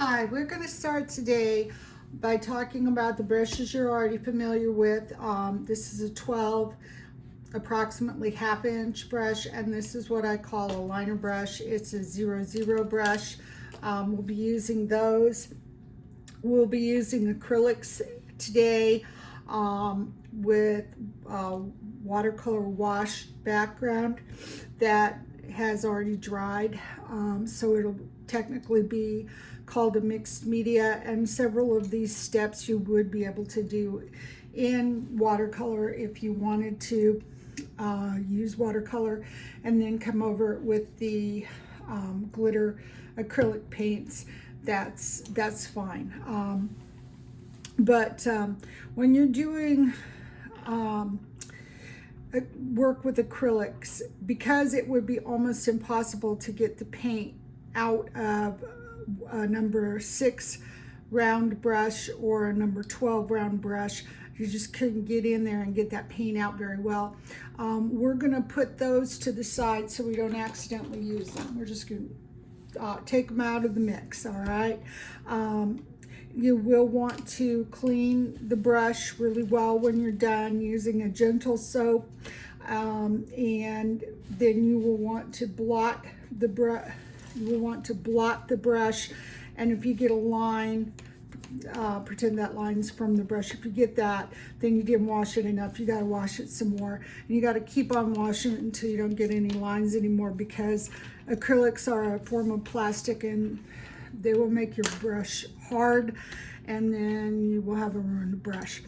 Hi, we're going to start today by talking about the brushes you're already familiar with. This is a 12, approximately ½ inch brush, and this is what I call a liner brush. It's a 00 brush. We'll be using those. We'll be using acrylics today with watercolor wash background that has already dried, so it'll technically be called a mixed media, and several of these steps you would be able to do in watercolor if you wanted to use watercolor and then come over with the glitter acrylic paints. That's fine. But when you're doing work with acrylics, because it would be almost impossible to get the paint out of a number 6 round brush or a number 12 round brush, you just couldn't get in there and get that paint out very well. We're gonna put those to the side so we don't accidentally use them. We're just gonna take them out of the mix, all right? You will want to clean the brush really well when you're done using a gentle soap, and then you will want to blot the brush. You will want to blot the brush, and if you get a line, pretend that line's from the brush. If you get that, then you didn't wash it enough. You got to wash it some more, and you got to keep on washing it until you don't get any lines anymore, because acrylics are a form of plastic and they will make your brush hard, and then you will have a ruined brush.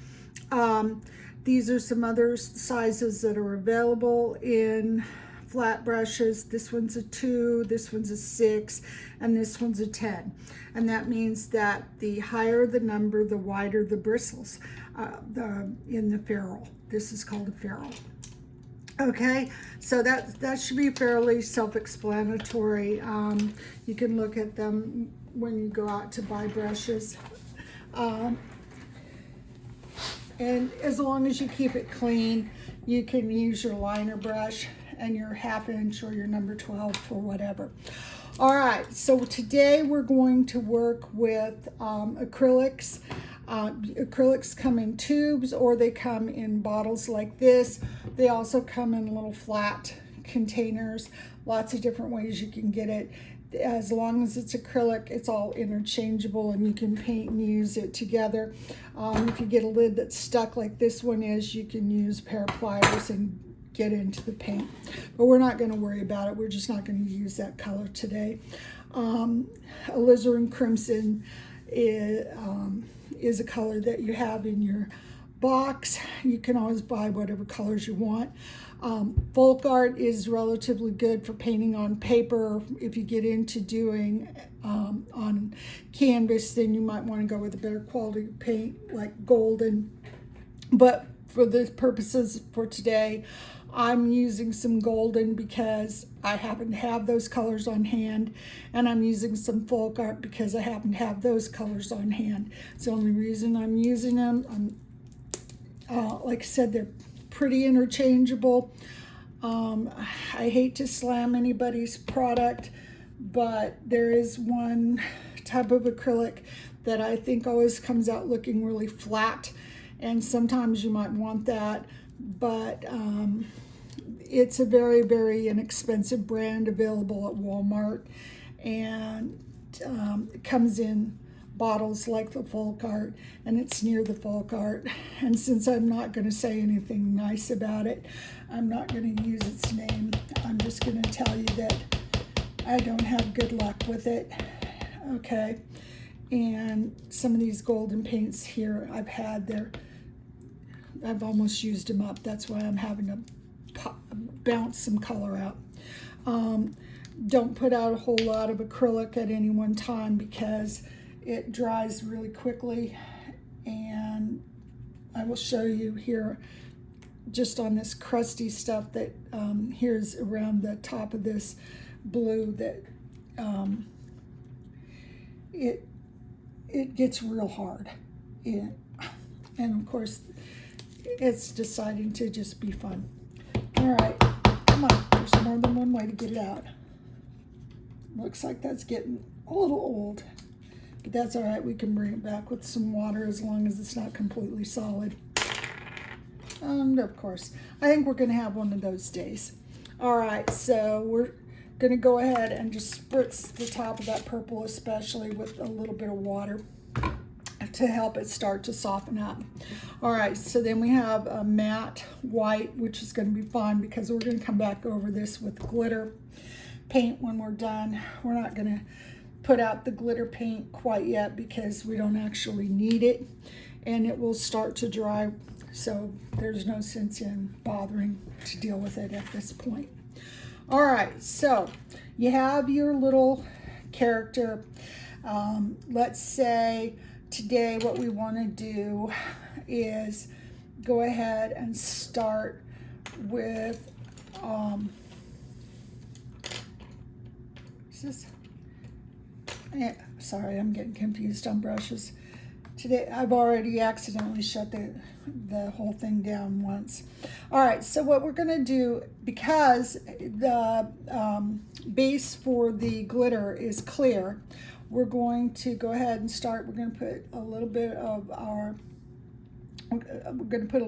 These are some other sizes that are available in flat brushes. This one's a 2, this one's a 6, and this one's a 10. And that means that the higher the number, the wider the bristles in the ferrule. This is called a ferrule. Okay, so that should be fairly self-explanatory. You can look at them when you go out to buy brushes. And as long as you keep it clean, you can use your liner brush and your ½ inch or your number 12 or whatever. All right, so today we're going to work with acrylics. Acrylics come in tubes, or they come in bottles like this. They also come in little flat containers. Lots of different ways you can get it. As long as it's acrylic, it's all interchangeable and you can paint and use it together. If you get a lid that's stuck like this one is, you can use a pair of pliers and get into the paint. But we're not going to worry about it. We're just not going to use that color today. Alizarin crimson is a color that you have in your box. You can always buy whatever colors you want. Folk art is relatively good for painting on paper. If you get into doing on canvas, then you might want to go with a better quality paint like golden. But for the purposes for today, I'm using some golden because I happen to have those colors on hand, and I'm using some folk art because I happen to have those colors on hand. It's the only reason I'm using them. Like I said, they're pretty interchangeable. I hate to slam anybody's product, but there is one type of acrylic that I think always comes out looking really flat, and sometimes you might want that, but it's a very, very inexpensive brand available at Walmart, and it comes in bottles like the folk art, and it's near the folk art. And since I'm not going to say anything nice about it, I'm not going to use its name. I'm just going to tell you that I don't have good luck with it. Okay, and some of these golden paints here I've almost used them up. That's why I'm having to bounce some color out. Don't put out a whole lot of acrylic at any one time because it dries really quickly, and I will show you here just on this crusty stuff that here's around the top of this blue that it gets real hard, and of course it's deciding to just be fun. All right, come on, there's more than one way to get it out. Looks like that's getting a little old. But that's all right, we can bring it back with some water as long as it's not completely solid. And of course, I think we're gonna have one of those days. All right, so we're gonna go ahead and just spritz the top of that purple, especially with a little bit of water to help it start to soften up. All right, so then we have a matte white, which is gonna be fun because we're gonna come back over this with glitter paint when we're done. We're not gonna put out the glitter paint quite yet because we don't actually need it, and it will start to dry, so there's no sense in bothering to deal with it at this point. All right, so you have your little character. Let's say today what we want to do is go ahead and start with sorry, I'm getting confused on brushes. Today, I've already accidentally shut the whole thing down once. All right, so what we're gonna do, because the base for the glitter is clear, we're going to go ahead and start. We're gonna put a little bit of we're gonna put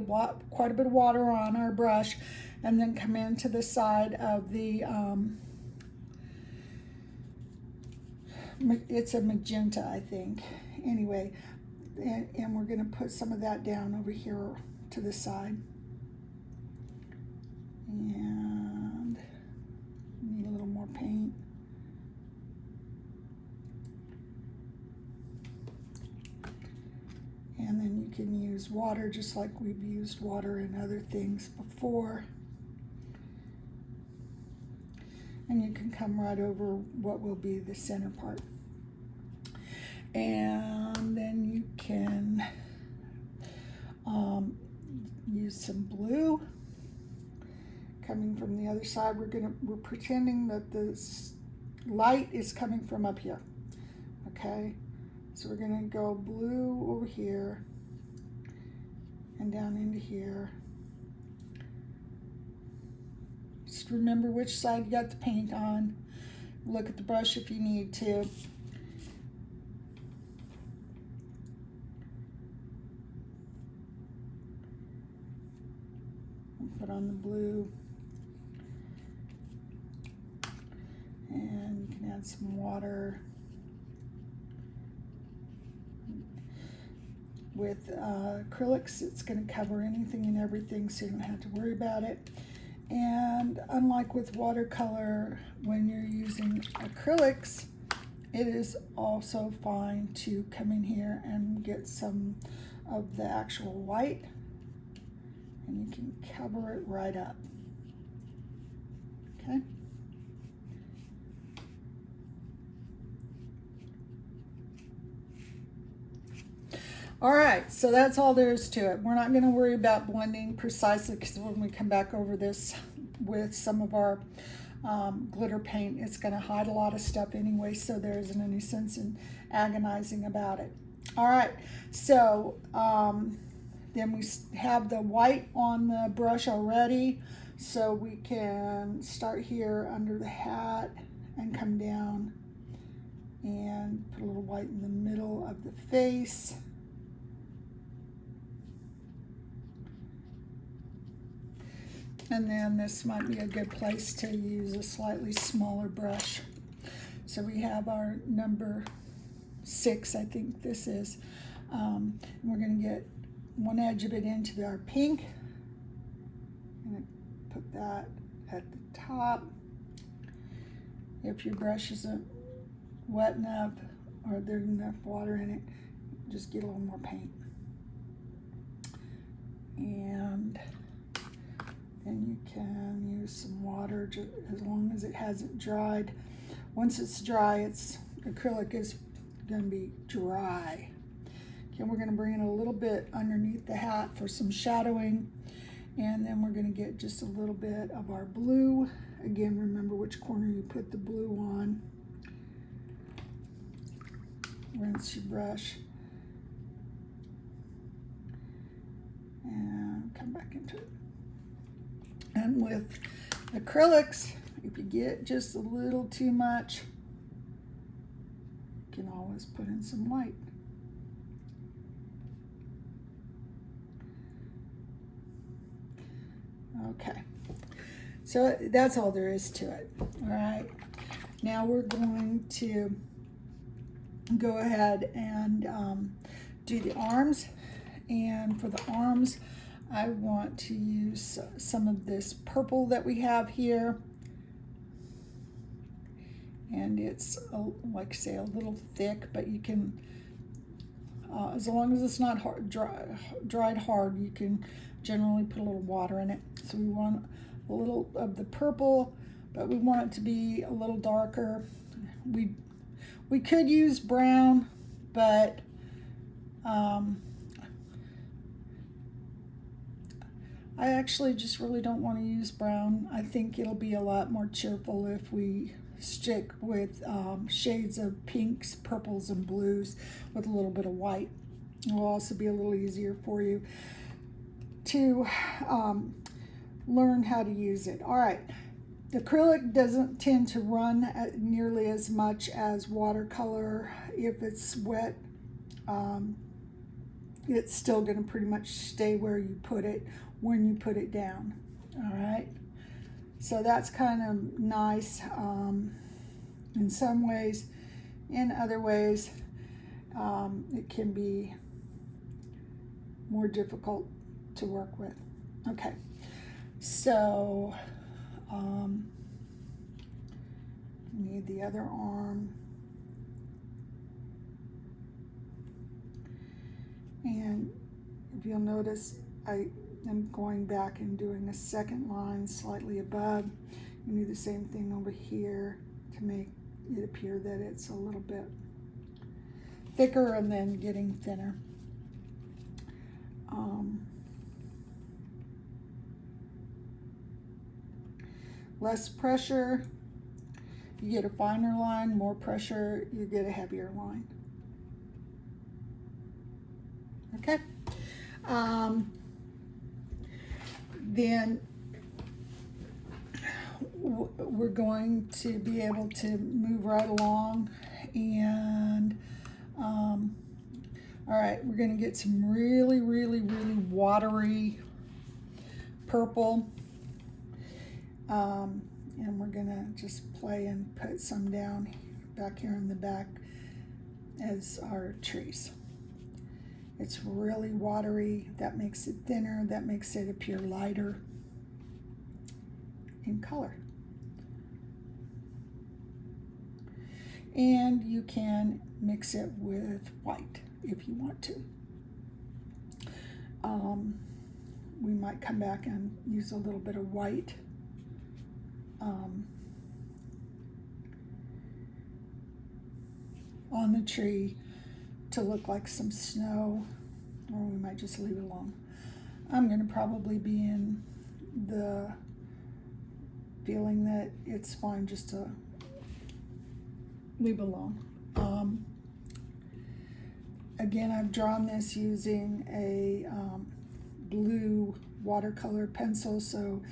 quite a bit of water on our brush, and then come into the side of the, it's a magenta, I think. Anyway, and we're gonna put some of that down over here to the side. And need a little more paint. And then you can use water just like we've used water in other things before. And you can come right over what will be the center part. And then you can use some blue coming from the other side. We're pretending that the light is coming from up here. Okay, so we're gonna go blue over here and down into here. Just remember which side you got the paint on. Look at the brush if you need to. Put on the blue. And you can add some water. With acrylics, it's going to cover anything and everything, so you don't have to worry about it. And unlike with watercolor, when you're using acrylics, it is also fine to come in here and get some of the actual white, and you can cover it right up. Okay. All right, so that's all there is to it. We're not going to worry about blending precisely, because when we come back over this with some of our glitter paint, it's going to hide a lot of stuff anyway, so there isn't any sense in agonizing about it. All right, so then we have the white on the brush already, so we can start here under the hat and come down and put a little white in the middle of the face. And then this might be a good place to use a slightly smaller brush. So we have our number 6, I think this is. And we're going to get one edge of it into our pink. I'm going to put that at the top. If your brush isn't wet enough or there's enough water in it, just get a little more paint. And then you can use some water as long as it hasn't dried. Once it's dry, acrylic is going to be dry. Okay, we're going to bring in a little bit underneath the hat for some shadowing, and then we're going to get just a little bit of our blue. Again, remember which corner you put the blue on. Rinse your brush and come back into it. And with acrylics, if you get just a little too much, you can always let's put in some white. Okay, so that's all there is to it. All right, now we're going to go ahead and do the arms. And for the arms, I want to use some of this purple that we have here. And it's, like I say, a little thick, but you can, as long as it's not hard, dried hard, you can generally put a little water in it. So we want a little of the purple, but we want it to be a little darker. We could use brown, but I actually just really don't want to use brown. I think it'll be a lot more cheerful if we stick with shades of pinks, purples, and blues with a little bit of white. It will also be a little easier for you to learn how to use it. All right, the acrylic doesn't tend to run nearly as much as watercolor. If it's wet, it's still going to pretty much stay where you put it when you put it down. All right, so that's kind of nice in some ways. In other ways, it can be more difficult to work with. Okay, so need the other arm. And if you'll notice, I am going back and doing a second line slightly above. You do the same thing over here to make it appear that it's a little bit thicker and then getting thinner. Less pressure, you get a finer line. More pressure, you get a heavier line. Okay. Then we're going to be able to move right along, and all right, we're going to get some really watery purple, and we're going to just play and put some down back here in the back as our trees. It's really watery. That makes it thinner. That makes it appear lighter in color. And you can mix it with white if you want to. We might come back and use a little bit of white. On the tree to look like some snow, or we might just leave it alone. I'm going to probably be in the feeling that it's fine just to leave it alone. Again, I've drawn this using a blue watercolor pencil, so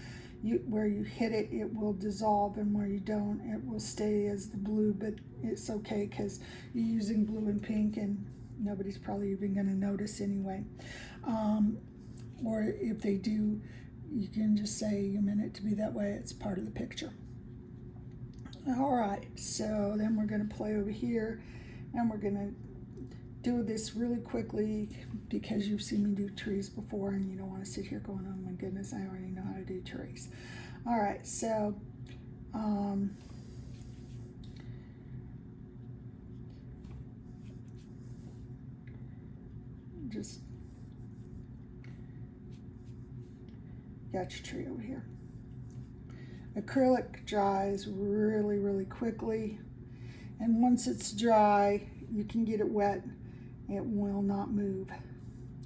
where you hit it, it will dissolve, and where you don't, it will stay as the blue, but it's okay because you're using blue and pink and nobody's probably even going to notice anyway. Or if they do, you can just say you meant it to be that way. It's part of the picture. All right, so then we're going to play over here, and we're going to do this really quickly because you've seen me do trees before and you don't want to sit here going, oh my goodness, I already know how to do trees. All right, so just got your tree over here. Acrylic dries really quickly, and once it's dry, you can get it wet. It will not move.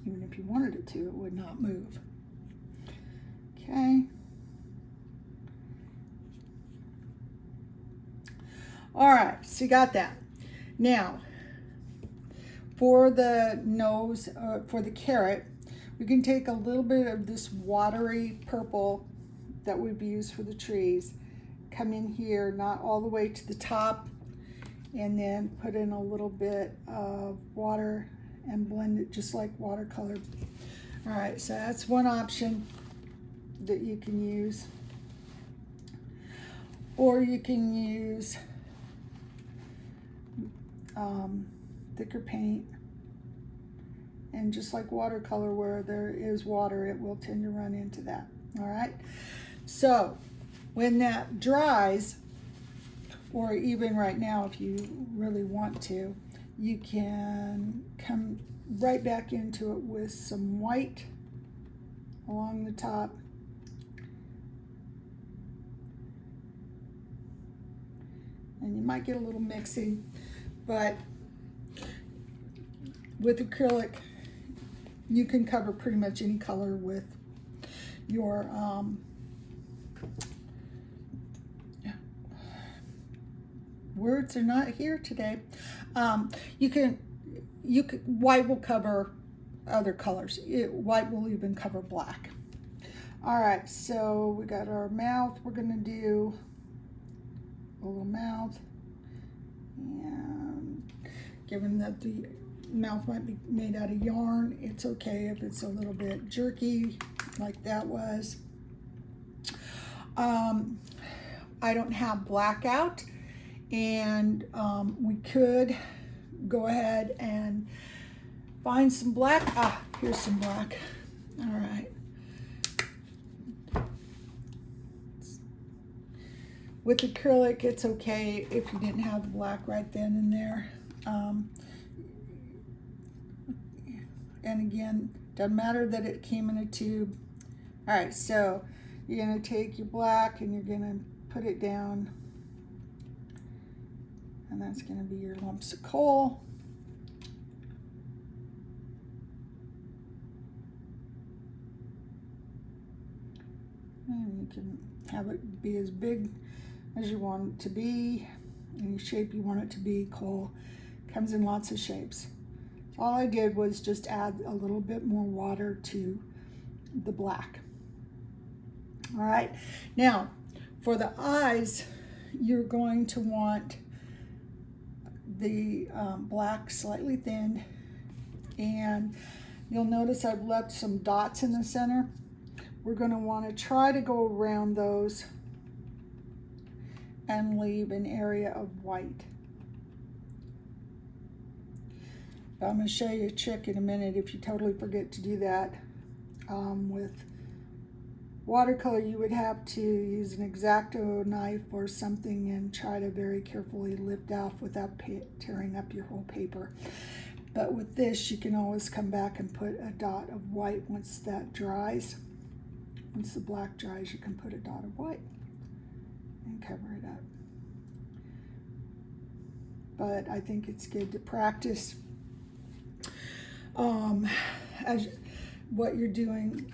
Even if you wanted it to, it would not move. Okay. All right, so you got that. Now, for the nose, for the carrot, we can take a little bit of this watery purple that we've used for the trees, come in here, not all the way to the top, and then put in a little bit of water and blend it just like watercolor. All right, so that's one option that you can use. Or you can use thicker paint, and just like watercolor, where there is water, it will tend to run into that. All right, so when that dries, or even right now if you really want to, you can come right back into it with some white along the top. And you might get a little mixing, but with acrylic, you can cover pretty much any color with your words are not here today. White will cover other colors. White will even cover black. All right, so we got our mouth. We're gonna do a little mouth, and given that the mouth might be made out of yarn, it's okay if it's a little bit jerky like that was. I don't have black out, and we could go ahead and find some black. Here's some black. All right. With acrylic, it's okay if you didn't have the black right then and there. And again, doesn't matter that it came in a tube. All right, so you're gonna take your black and you're gonna put it down, and that's gonna be your lumps of coal. And you can have it be as big as you want it to be, any shape you want it to be. Coal comes in lots of shapes. So all I did was just add a little bit more water to the black. All right, now for the eyes, you're going to want the black slightly thinned, and you'll notice I've left some dots in the center. We're going to want to try to go around those and leave an area of white. But I'm going to show you a trick in a minute if you totally forget to do that. With watercolor, you would have to use an X-Acto knife or something and try to very carefully lift off without tearing up your whole paper. But with this, you can always come back and put a dot of white once that dries. Once the black dries, you can put a dot of white and cover it up. But I think it's good to practice as what you're doing.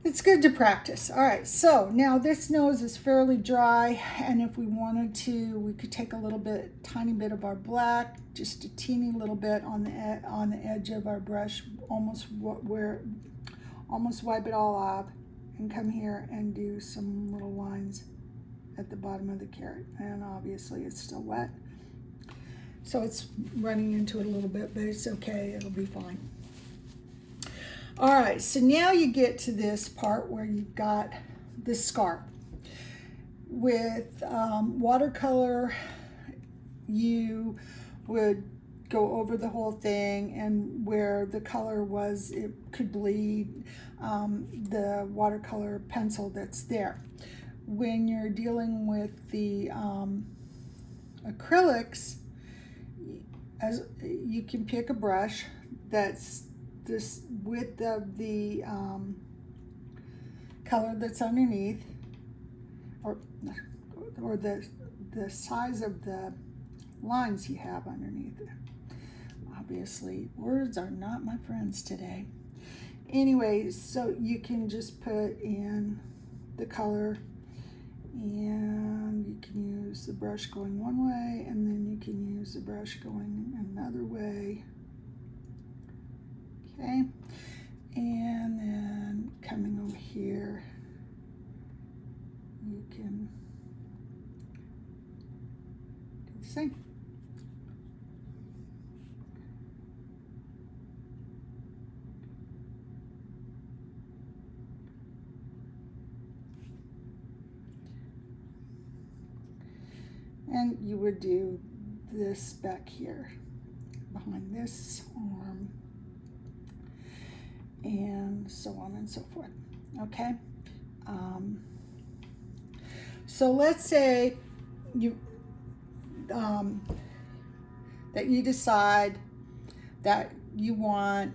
It's good to practice. All right, so now this nose is fairly dry, and if we wanted to, we could take a little bit, tiny bit of our black, just a teeny little bit on the edge of our brush, almost wipe it all off, and come here and do some little lines at the bottom of the carrot. And obviously it's still wet, so it's running into it a little bit, but it's okay, it'll be fine. All right, so now you get to this part where you've got the scarf. With watercolor, you would go over the whole thing, and where the color was, it could bleed the watercolor pencil that's there. When you're dealing with the acrylics, as you can pick a brush that's this width of the color that's underneath, or the size of the lines you have underneath it. Obviously, words are not my friends today. Anyways, so you can just put in the color, and you can use the brush going one way, and then you can use the brush going another way. Okay, and then coming over here, you can See? And you would do this back here, behind this arm, and so on and so forth, okay? So let's say you that you decide that you want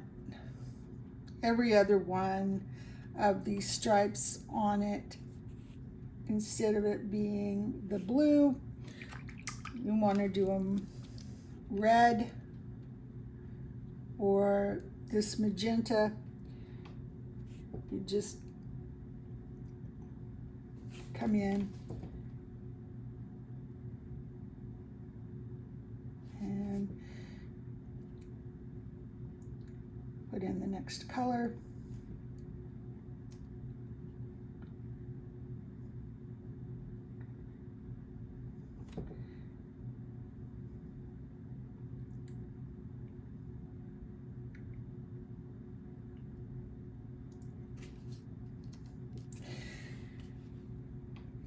every other one of these stripes on it. Instead of it being the blue, you want to do them red or this magenta. You just come in and put in the next color.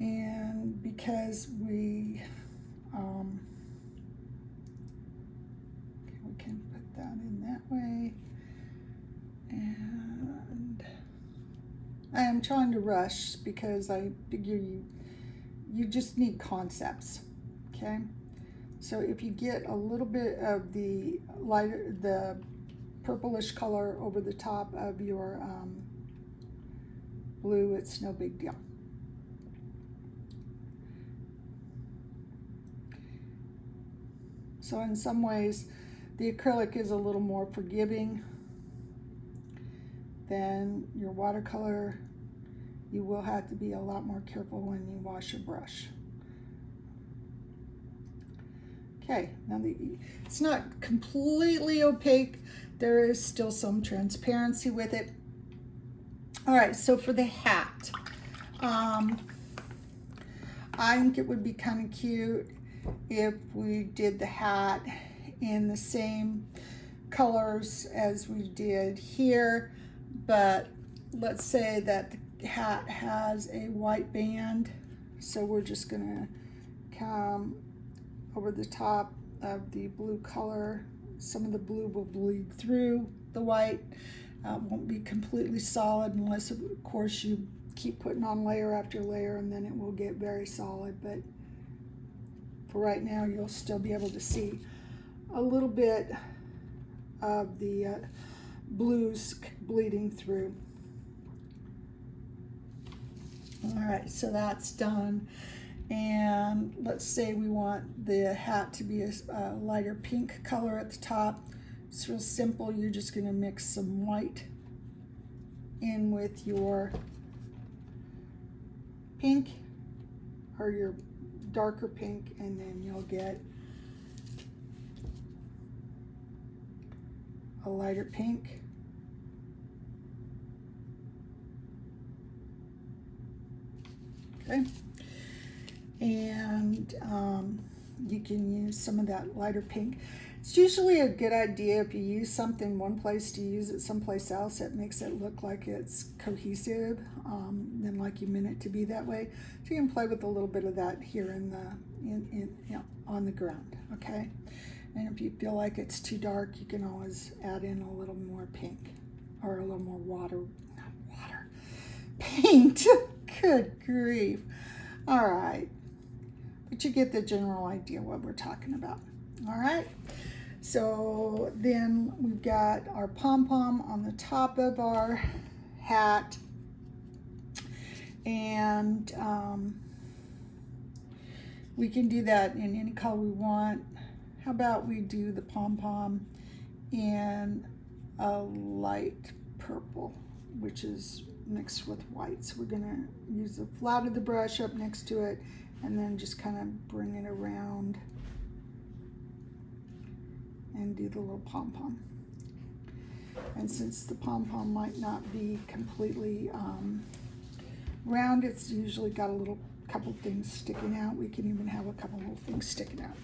And because we can put that in that way, and I am trying to rush because I figure you just need concepts, okay? So if you get a little bit of the lighter, the purplish color over the top of your blue, it's no big deal. So in some ways, the acrylic is a little more forgiving than your watercolor. You will have to be a lot more careful when you wash your brush. Okay, now it's not completely opaque. There is still some transparency with it. All right, so for the hat, I think it would be kind of cute if we did the hat in the same colors as we did here, but let's say that the hat has a white band, so we're just gonna come over the top of the blue color. Some of the blue will bleed through the white. Won't be completely solid unless, of course, you keep putting on layer after layer, and then it will get very solid. But for right now, you'll still be able to see a little bit of the blues bleeding through. All right, so that's done. And let's say we want the hat to be a lighter pink color at the top. It's real simple. You're just going to mix some white in with your pink or your darker pink, and then you'll get a lighter pink. Okay. And you can use some of that lighter pink. It's usually a good idea if you use something one place to use it someplace else. It makes it look like it's cohesive, and like you meant it to be that way. So you can play with a little bit of that here on the ground, okay? And if you feel like it's too dark, you can always add in a little more pink or a little more paint. Good grief. All right. But you get the general idea what we're talking about. All right. So then we've got our pom-pom on the top of our hat. And we can do that in any color we want. How about we do the pom-pom in a light purple, which is mixed with white. So we're gonna use the flat of the brush up next to it and then just kind of bring it around and do the little pom-pom. And since the pom-pom might not be completely round, it's usually got a couple things sticking out. We can even have a couple little things sticking out.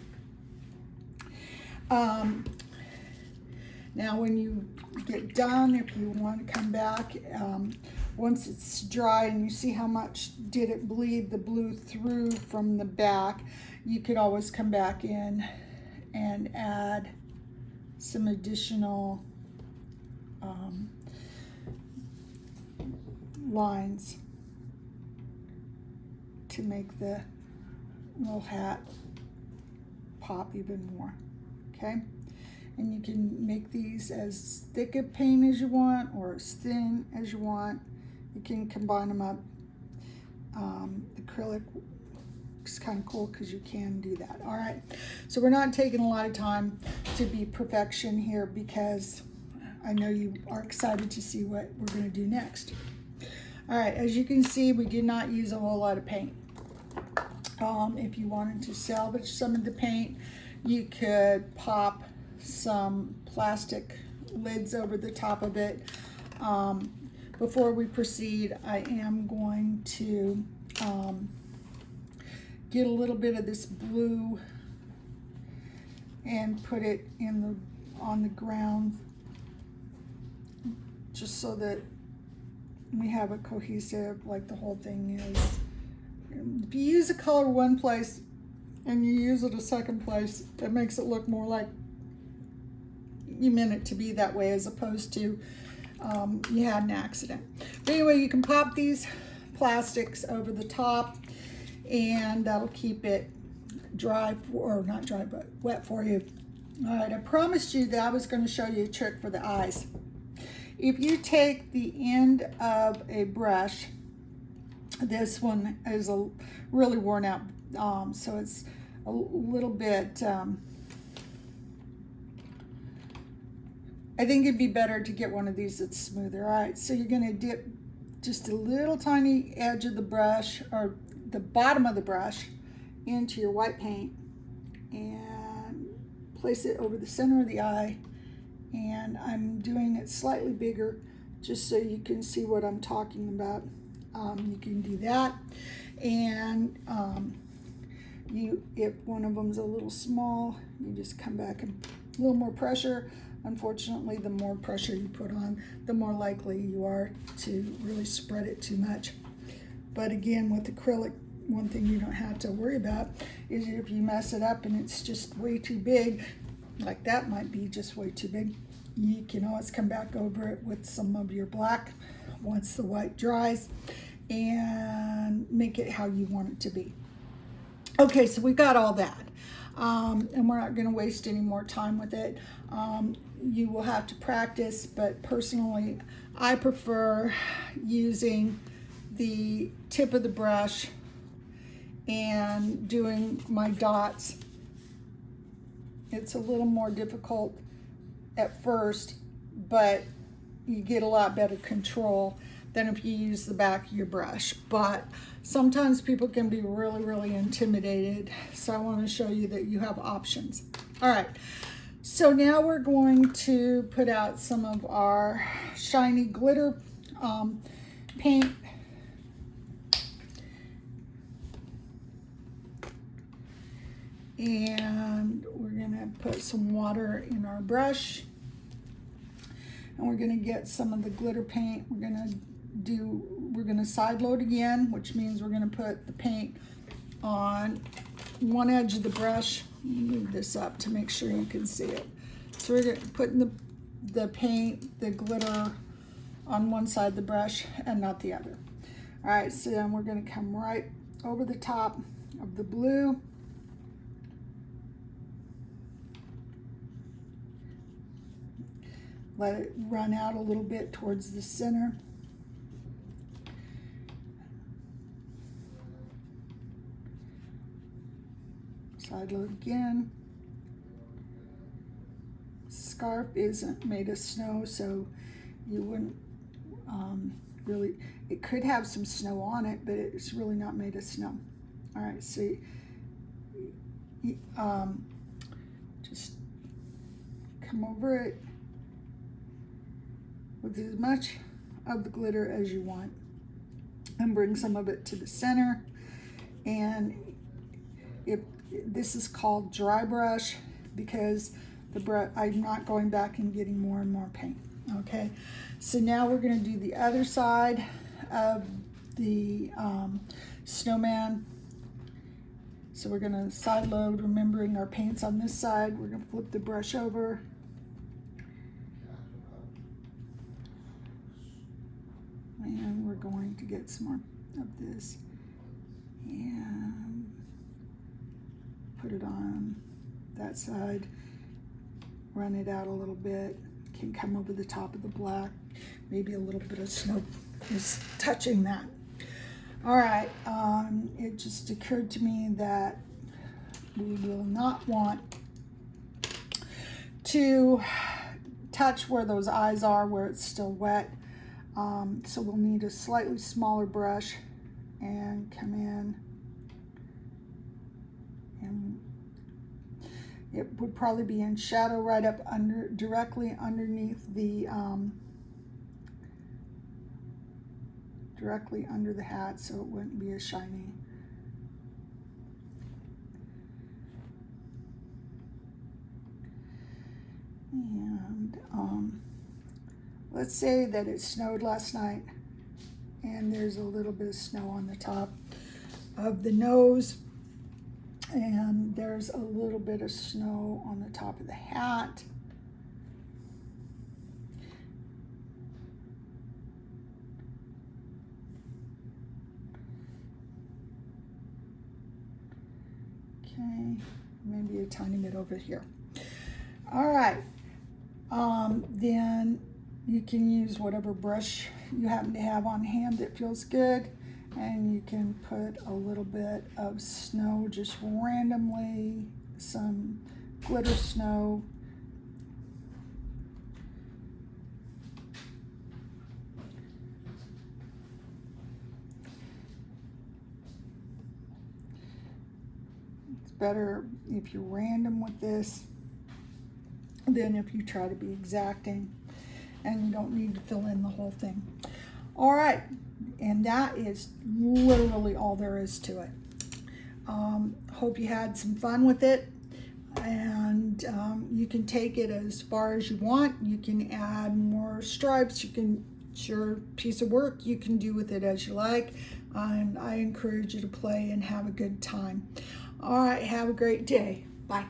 Now when you get done, if you want to come back, once it's dry and you see how much did it bleed the blue through from the back, you could always come back in and add some additional lines to make the little hat pop even more, okay? And you can make these as thick a paint as you want or as thin as you want. You can combine them up. Acrylic is kind of cool because you can do that. All right, so we're not taking a lot of time to be perfection here because I know you are excited to see what we're going to do next. All right, as you can see, we did not use a whole lot of paint. If you wanted to salvage some of the paint, you could pop some plastic lids over the top of it. Before we proceed, I am going to get a little bit of this blue and put it in on the ground, just so that we have a cohesive, like the whole thing is. If you use a color one place and you use it a second place, it makes it look more like you meant it to be that way, as opposed to you had an accident. But anyway, you can pop these plastics over the top and that'll keep it dry, or not dry, but wet for you. All right, I promised you that I was going to show you a trick for the eyes. If you take the end of a brush, this one is a really worn out, so it's a little bit, I think it'd be better to get one of these that's smoother. All right, so you're gonna dip just a little tiny edge of the brush, or the bottom of the brush, into your white paint and place it over the center of the eye. And I'm doing it slightly bigger just so you can see what I'm talking about. You can do that. And if one of them's a little small, you just come back and a little more pressure. Unfortunately, the more pressure you put on, the more likely you are to really spread it too much. But again, with acrylic, one thing you don't have to worry about is if you mess it up and it's just way too big, like that might be just way too big, you can always come back over it with some of your black once the white dries and make it how you want it to be. Okay, so we got all that. And we're not going to waste any more time with it. You will have to practice, but personally, I prefer using the tip of the brush and doing my dots. It's a little more difficult at first, but you get a lot better control than if you use the back of your brush. But sometimes people can be really, really intimidated. So I want to show you that you have options. All right, so now we're going to put out some of our shiny glitter paint. And we're gonna put some water in our brush. And we're gonna get some of the glitter paint. We're gonna side load again, which means we're gonna put the paint on one edge of the brush. Move this up to make sure you can see it. So we're putting the paint, the glitter on one side of the brush and not the other. All right, so then we're gonna come right over the top of the blue. Let it run out a little bit towards the center. Side load again. Scarf isn't made of snow, so you wouldn't really, it could have some snow on it, but it's really not made of snow. All right, so just come over it with as much of the glitter as you want and bring some of it to the center. And if this is called dry brush because the brush. I'm not going back and getting more and more paint. Okay, so now we're going to do the other side of the snowman. So we're going to side load, remembering our paint's on this side. We're going to flip the brush over. And we're going to get some more of this and put it on that side, run it out a little bit, can come over the top of the black, maybe a little bit of snow is touching that. All right, it just occurred to me that we will not want to touch where those eyes are, where it's still wet. So we'll need a slightly smaller brush and come in, and it would probably be in shadow right up under, directly underneath the, directly under the hat, so it wouldn't be as shiny. And let's say that it snowed last night and there's a little bit of snow on the top of the nose, and there's a little bit of snow on the top of the hat. Okay, maybe a tiny bit over here. All right, then you can use whatever brush you happen to have on hand that feels good, and you can put a little bit of snow just randomly, some glitter snow. It's better if you're random with this than if you try to be exacting, and you don't need to fill in the whole thing. All right, and that is literally all there is to it. Hope you had some fun with it, and you can take it as far as you want. You can add more stripes. You can, it's your piece of work. You can do with it as you like, and I encourage you to play and have a good time. All right, have a great day. Bye.